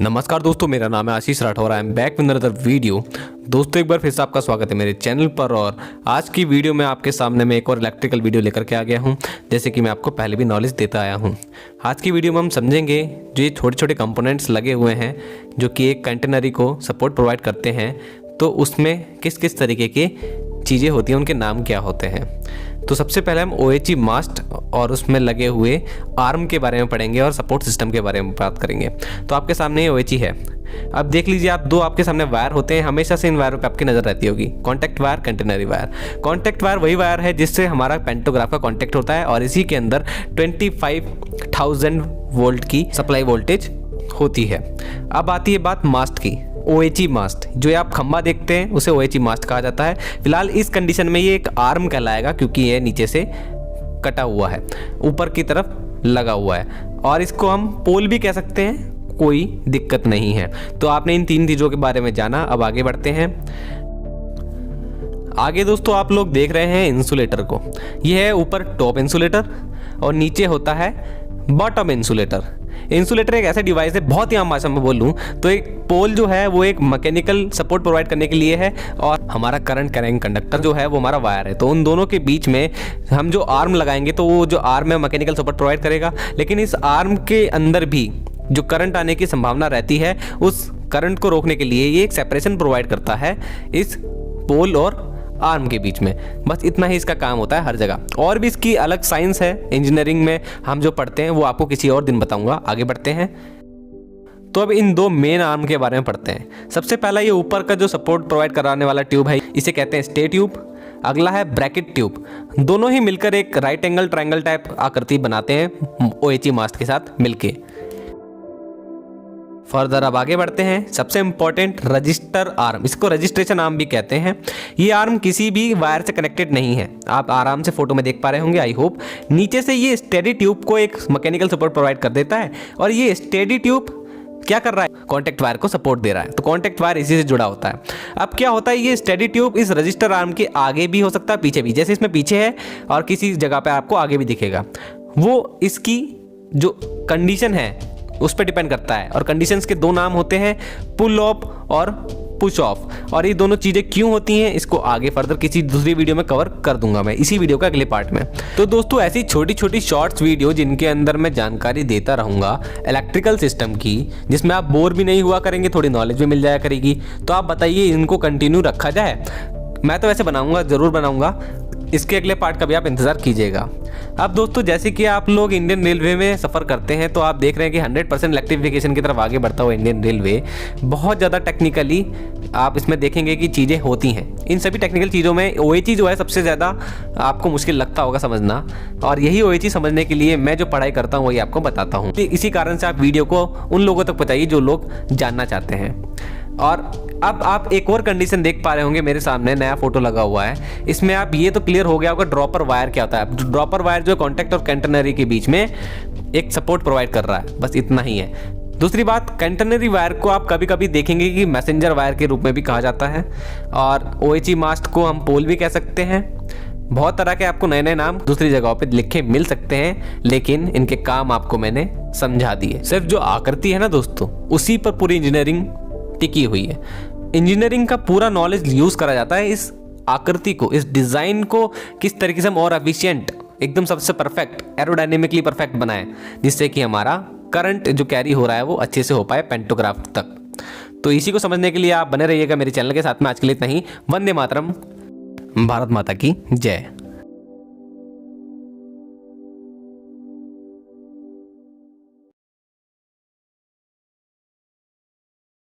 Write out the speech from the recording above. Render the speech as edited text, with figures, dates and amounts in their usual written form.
नमस्कार दोस्तों, मेरा नाम है Ashish Rathore. I am back with another video. दोस्तों, एक बार फिर से आपका स्वागत है मेरे चैनल पर। और आज की वीडियो में आपके सामने मैं एक और इलेक्ट्रिकल वीडियो लेकर के आ गया हूं, जैसे कि मैं आपको पहले भी नॉलेज देता आया हूं। आज की वीडियो में हम समझेंगे जो ये छोटे छोटे कंपोनेंट्स लगे हुए हैं जो कि एक कंटेनरी को सपोर्ट प्रोवाइड करते हैं, तो उसमें किस किस तरीके की चीज़ें होती हैं, उनके नाम क्या होते हैं। तो सबसे पहले हम OHE मास्ट और उसमें लगे हुए आर्म के बारे में पढ़ेंगे और सपोर्ट सिस्टम के बारे में बात करेंगे। तो आपके सामने ये OHE है। अब देख लीजिए, आप दो आपके सामने वायर होते हैं, हमेशा से इन वायरों पे आपकी नज़र रहती होगी। Contact wire, catenary wire. Contact wire वही वायर है जिससे हमारा पेंटोग्राफ का कॉन्टैक्ट होता है और इसी के अंदर 25,000 वोल्ट की सप्लाई वोल्टेज होती है। अब आती है बात मास्ट की। OHE मास्ट, जो आप खंभा देखते हैं उसे OHE मास्ट कहा जाता है। फिलहाल इस कंडीशन में ये एक आर्म कहलाएगा क्योंकि ये नीचे से कटा हुआ है, ऊपर की तरफ लगा हुआ है, और इसको हम पोल भी कह सकते हैं, कोई दिक्कत नहीं है। तो आपने इन तीन चीज़ों के बारे में जाना। अब आगे बढ़ते हैं। आगे दोस्तों आप लोग देख रहे हैं इंसुलेटर को। यह है ऊपर टॉप इंसुलेटर और नीचे होता है बॉटम इंसुलेटर। इंसुलेटर एक ऐसा डिवाइस है, बहुत ही आम भाषा में बोलूँ तो एक पोल जो है वो एक मैकेनिकल सपोर्ट प्रोवाइड करने के लिए है, और हमारा करंट कैरिंग कंडक्टर जो है वो हमारा वायर है। तो उन दोनों के बीच में हम जो आर्म लगाएंगे तो वो जो आर्म है मैकेनिकल सपोर्ट प्रोवाइड करेगा, लेकिन इस आर्म के अंदर भी जो करंट आने की संभावना रहती है, उस करंट को रोकने के लिए ये एक सेपरेशन प्रोवाइड करता है इस पोल और आर्म के बीच में। बस इतना ही इसका काम होता है हर जगह। और भी इसकी अलग साइंस है, इंजीनियरिंग में हम जो पढ़ते हैं वो आपको किसी और दिन बताऊंगा। आगे बढ़ते हैं। तो अब इन दो मेन आर्म के बारे में पढ़ते हैं। सबसे पहला ये ऊपर का जो सपोर्ट प्रोवाइड कराने वाला ट्यूब है, इसे कहते हैं स्टे ट्यूब। अगला है ब्रैकेट ट्यूब। दोनों ही मिलकर एक राइट एंगल ट्रायंगल टाइप आकृति बनाते हैं OHE मास्ट के साथ मिलके। फर्दर अब आगे बढ़ते हैं। सबसे इंपॉर्टेंट रजिस्टर आर्म, इसको रजिस्ट्रेशन आर्म भी कहते हैं। ये आर्म किसी भी वायर से कनेक्टेड नहीं है, आप आराम से फोटो में देख पा रहे होंगे आई होप। नीचे से ये स्टेडी ट्यूब को एक मैकेनिकल सपोर्ट प्रोवाइड कर देता है, और ये स्टेडी ट्यूब क्या कर रहा है, कॉन्टैक्ट वायर को सपोर्ट दे रहा है। तो कॉन्टैक्ट वायर इसी से जुड़ा होता है। अब क्या होता है, ये स्टेडी ट्यूब इस रजिस्टर आर्म के आगे भी हो सकता है, पीछे भी। जैसे इसमें पीछे है और किसी जगह पे आपको आगे भी दिखेगा, वो इसकी जो कंडीशन है उस पर डिपेंड करता है। और कंडीशंस के दो नाम होते हैं, पुल ऑफ और पुश ऑफ। और ये दोनों चीज़ें क्यों होती हैं, इसको आगे फर्दर किसी दूसरी वीडियो में कवर कर दूंगा मैं, इसी वीडियो का अगले पार्ट में। तो दोस्तों, ऐसी छोटी छोटी शॉर्ट्स वीडियो जिनके अंदर मैं जानकारी देता रहूँगा इलेक्ट्रिकल सिस्टम की, जिसमें आप बोर भी नहीं हुआ करेंगे, थोड़ी नॉलेज भी मिल जाया करेगी। तो आप बताइए, इनको कंटिन्यू रखा जाए? मैं तो वैसे बनाऊँगा, ज़रूर बनाऊँगा। इसके अगले पार्ट का भी आप इंतज़ार कीजिएगा। अब दोस्तों, जैसे कि आप लोग इंडियन रेलवे में सफ़र करते हैं तो आप देख रहे हैं कि 100% इलेक्ट्रिफिकेशन की तरफ आगे बढ़ता हुआ इंडियन रेलवे। बहुत ज़्यादा टेक्निकली आप इसमें देखेंगे कि चीज़ें होती हैं। इन सभी टेक्निकल चीज़ों में OHE जो है सबसे ज़्यादा आपको मुश्किल लगता होगा समझना, और यही OHE समझने के लिए मैं जो पढ़ाई करता हूँ वही आपको बताता हूँ। इसी कारण से आप वीडियो को उन लोगों तक पहुँचाइए जो लोग जानना चाहते हैं। और अब आप एक और कंडीशन देख पा रहे होंगे, मेरे सामने नया फोटो लगा हुआ है। इसमें आप ये तो क्लियर हो गया होगा ड्रॉपर वायर क्या होता है। ड्रॉपर वायर जो कॉन्टैक्ट और कैंटेनरी के बीच में एक सपोर्ट प्रोवाइड कर रहा है, बस इतना ही है। दूसरी बात, कैंटेनरी वायर को आप कभी कभी देखेंगे कि मैसेंजर वायर के रूप में भी कहा जाता है, और OHE मास्ट को हम पोल भी कह सकते हैं। बहुत तरह के आपको नए नए नाम दूसरी जगहों पे लिखे मिल सकते हैं, लेकिन इनके काम आपको मैंने समझा दिए। सिर्फ जो आकृति है ना दोस्तों, उसी पर पूरी इंजीनियरिंग टिकी हुई है। इंजीनियरिंग का पूरा नॉलेज यूज करा जाता है इस आकृति को, इस डिजाइन को किस तरीके से हम और एफिशिएंट, एकदम सबसे परफेक्ट, एरोडायनेमिकली परफेक्ट बनाए, जिससे कि हमारा करंट जो कैरी हो रहा है वो अच्छे से हो पाए पेंटोग्राफ तक। तो इसी को समझने के लिए आप बने रहिएगा मेरे चैनल के साथ में। आज के लिए इतना ही। वंदे मातरम। भारत माता की जय।